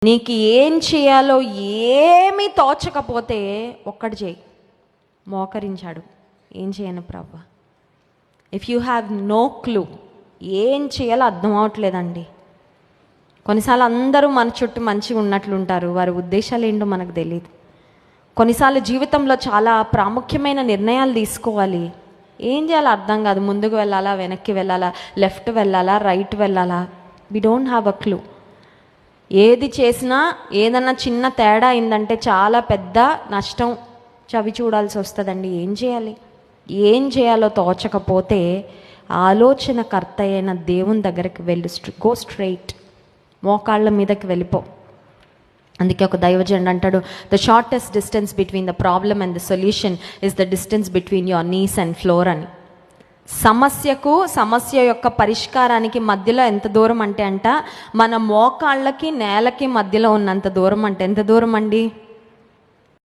నీకు ఏం చేయాలో ఏమీ తోచకపోతే ఒక్కటి చేయి, మోకరించాడు. ఏం చేయను ప్రభు, if you have no clue, ఏం చేయాలో అర్థం అవట్లేదండి. కొన్నిసార్లు అందరూ మన చుట్టూ మంచిగా ఉన్నట్లుంటారు, వారి ఉద్దేశాలు ఏంటో మనకు తెలియదు. కొన్నిసార్లు జీవితంలో చాలా ప్రాముఖ్యమైన నిర్ణయాలు తీసుకోవాలి, ఏం చేయాలో అర్థం కాదు. ముందుకు వెళ్ళాలా, వెనక్కి వెళ్ళాలా, లెఫ్ట్ వెళ్ళాలా, రైట్ వెళ్ళాలా, we don't have a clue. ఏది చేసినా ఏదన్నా చిన్న తేడా అయిందంటే చాలా పెద్ద నష్టం చవి చూడాల్సి వస్తుందండి. ఏం చేయాలో తోచకపోతే ఆలోచనకర్త అయిన దేవుని దగ్గరికి వెళ్ళు, గో స్ట్రైట్, మోకాళ్ళ మీదకి వెళ్ళిపో. అందుకే ఒక దైవజనుడు అంటాడు, the shortest distance between the problem and the solution is the distance between your knees and floor అని. సమస్య యొక్క పరిష్కారానికి మధ్యలో ఎంత దూరం అంటే మన మోకాళ్ళకి నేలకి మధ్యలో ఉన్నంత దూరం. అంటే ఎంత దూరం అండి?